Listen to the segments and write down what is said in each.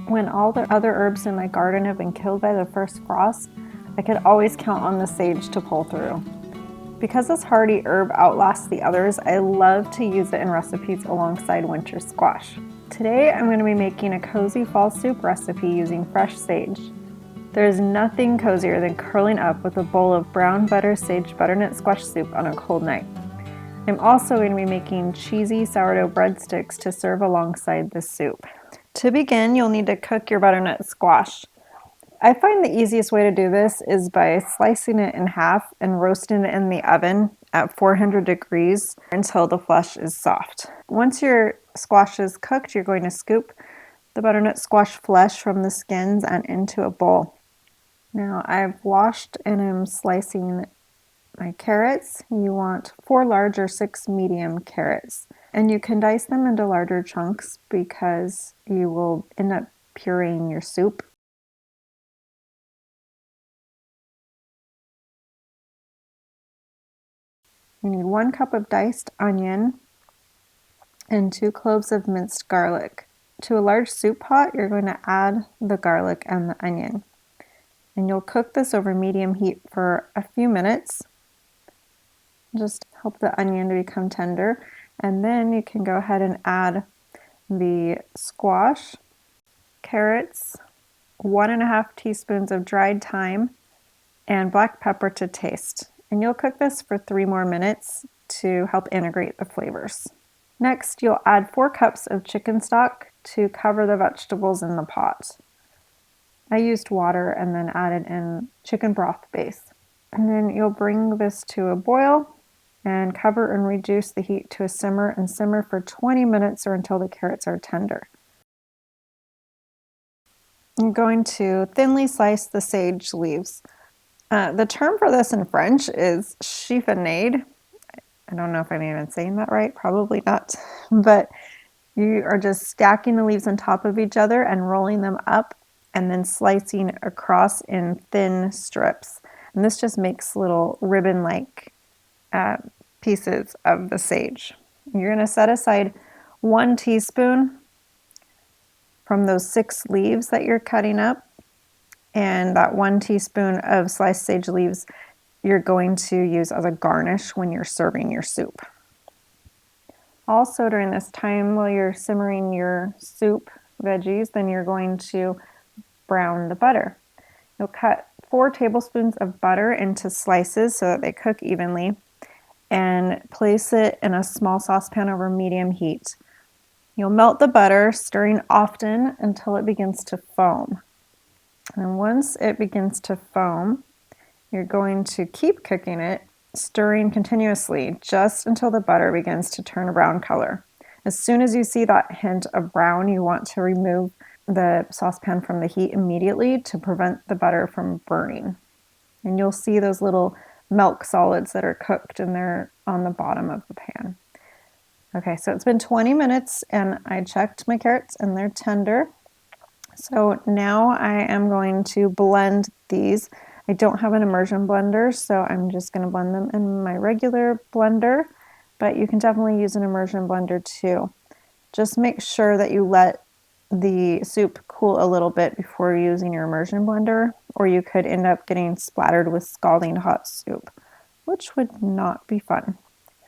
When all the other herbs in my garden have been killed by the first frost, I could always count on the sage to pull through. Because this hardy herb outlasts the others, I love to use it in recipes alongside winter squash. Today I'm going to be making a cozy fall soup recipe using fresh sage. There is nothing cozier than curling up with a bowl of brown butter sage butternut squash soup on a cold night. I'm also going to be making cheesy sourdough breadsticks to serve alongside this soup. To begin, you'll need to cook your butternut squash. I find the easiest way to do this is by slicing it in half and roasting it in the oven at 400 degrees until the flesh is soft. Once your squash is cooked, you're going to scoop the butternut squash flesh from the skins and into a bowl. Now I've washed and am slicing my carrots. You want 4 large or 6 medium carrots. And you can dice them into larger chunks because you will end up pureeing your soup. You need 1 cup of diced onion and 2 cloves of minced garlic. To a large soup pot, you're going to add the garlic and the onion. And you'll cook this over medium heat for a few minutes. Just help the onion to become tender. And then you can go ahead and add the squash, carrots, 1.5 teaspoons of dried thyme, and black pepper to taste. And you'll cook this for 3 more minutes to help integrate the flavors. Next, you'll add 4 cups of chicken stock to cover the vegetables in the pot. I used water and then added in chicken broth base. And then you'll bring this to a boil and cover and reduce the heat to a simmer and simmer for 20 minutes or until the carrots are tender. I'm going to thinly slice the sage leaves. The term for this in French is chiffonade. I don't know if I'm even saying that right, probably not. But you are just stacking the leaves on top of each other and rolling them up and then slicing across in thin strips. And this just makes little ribbon-like pieces of the sage. You're going to set aside 1 teaspoon from those 6 leaves that you're cutting up, and that 1 teaspoon of sliced sage leaves you're going to use as a garnish when you're serving your soup. Also, during this time while you're simmering your soup veggies, then you're going to brown the butter. You'll cut 4 tablespoons of butter into slices so that they cook evenly, and place it in a small saucepan over medium heat. You'll melt the butter, stirring often until it begins to foam. And once it begins to foam, you're going to keep cooking it, stirring continuously just until the butter begins to turn a brown color. As soon as you see that hint of brown, you want to remove the saucepan from the heat immediately to prevent the butter from burning. And you'll see those little milk solids that are cooked and they're on the bottom of the pan. Okay, so it's been 20 minutes and I checked my carrots and they're tender. So now I am going to blend these. I don't have an immersion blender, so I'm just going to blend them in my regular blender, but you can definitely use an immersion blender too. Just make sure that you let the soup cool a little bit before using your immersion blender, or you could end up getting splattered with scalding hot soup, which would not be fun.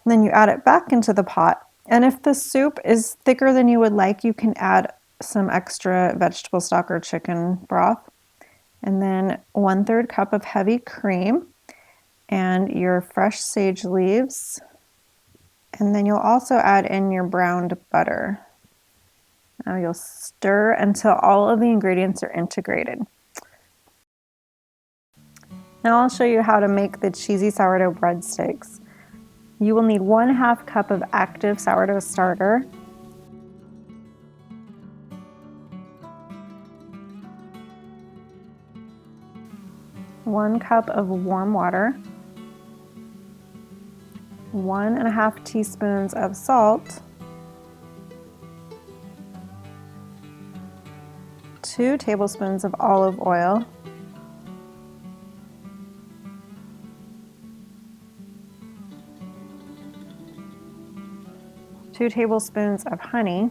And then you add it back into the pot, and if the soup is thicker than you would like, you can add some extra vegetable stock or chicken broth, and then 1/3 cup of heavy cream and your fresh sage leaves, and then you'll also add in your browned butter. Now you'll stir until all of the ingredients are integrated. Now I'll show you how to make the cheesy sourdough breadsticks. You will need 1/2 cup of active sourdough starter, 1 cup of warm water, 1.5 teaspoons of salt, 2 tablespoons of olive oil, 2 tablespoons of honey,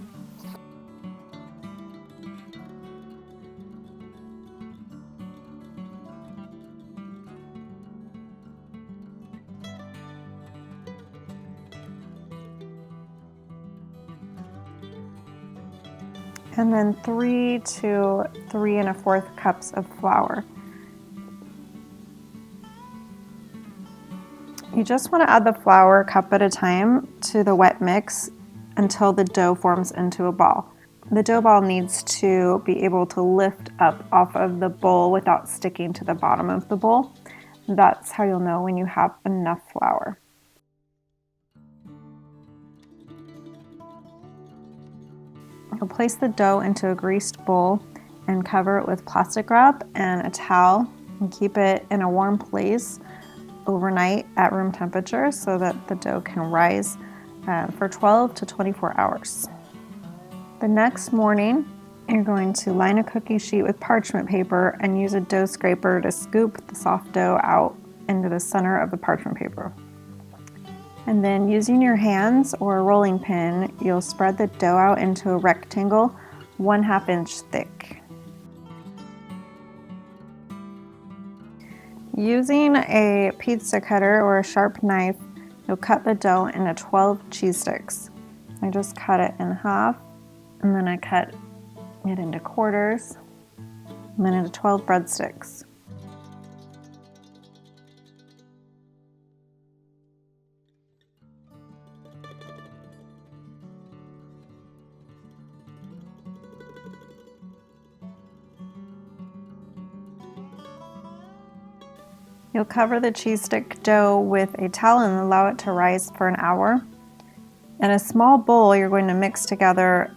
and then 3 to 3 1/4 cups of flour. You just want to add the flour a cup at a time to the wet mix until the dough forms into a ball. The dough ball needs to be able to lift up off of the bowl without sticking to the bottom of the bowl. That's how you'll know when you have enough flour. You'll place the dough into a greased bowl and cover it with plastic wrap and a towel and keep it in a warm place overnight at room temperature so that the dough can rise for 12 to 24 hours. The next morning, you're going to line a cookie sheet with parchment paper and use a dough scraper to scoop the soft dough out into the center of the parchment paper. And then using your hands or a rolling pin, you'll spread the dough out into a rectangle 1/2 inch thick. Using a pizza cutter or a sharp knife, you'll cut the dough into 12 cheese sticks. I just cut it in half, and then I cut it into quarters, and then into 12 breadsticks. You'll cover the cheese stick dough with a towel and allow it to rise for an hour. In a small bowl, you're going to mix together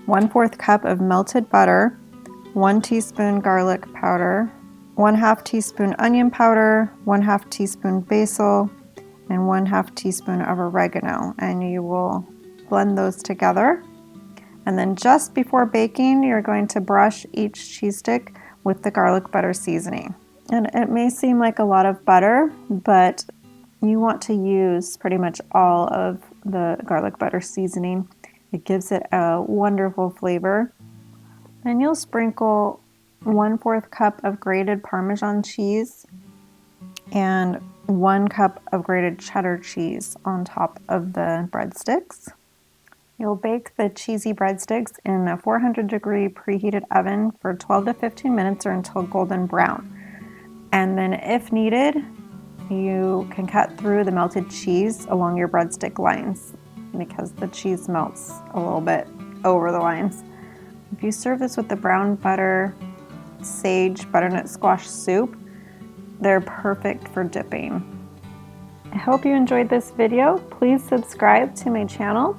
1/4 cup of melted butter, 1 teaspoon garlic powder, 1/2 teaspoon onion powder, 1/2 teaspoon basil, and 1/2 teaspoon of oregano. And you will blend those together. And then just before baking, you're going to brush each cheese stick with the garlic butter seasoning. And it may seem like a lot of butter, but you want to use pretty much all of the garlic butter seasoning. It gives it a wonderful flavor. And you'll sprinkle 1/4 cup of grated Parmesan cheese and 1 cup of grated cheddar cheese on top of the breadsticks. You'll bake the cheesy breadsticks in a 400-degree preheated oven for 12 to 15 minutes or until golden brown. And then if needed, you can cut through the melted cheese along your breadstick lines because the cheese melts a little bit over the lines. If you serve this with the brown butter, sage, butternut squash soup, they're perfect for dipping. I hope you enjoyed this video. Please subscribe to my channel.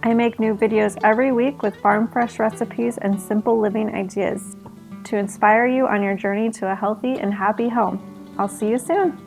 I make new videos every week with farm fresh recipes and simple living ideas to inspire you on your journey to a healthy and happy home. I'll see you soon.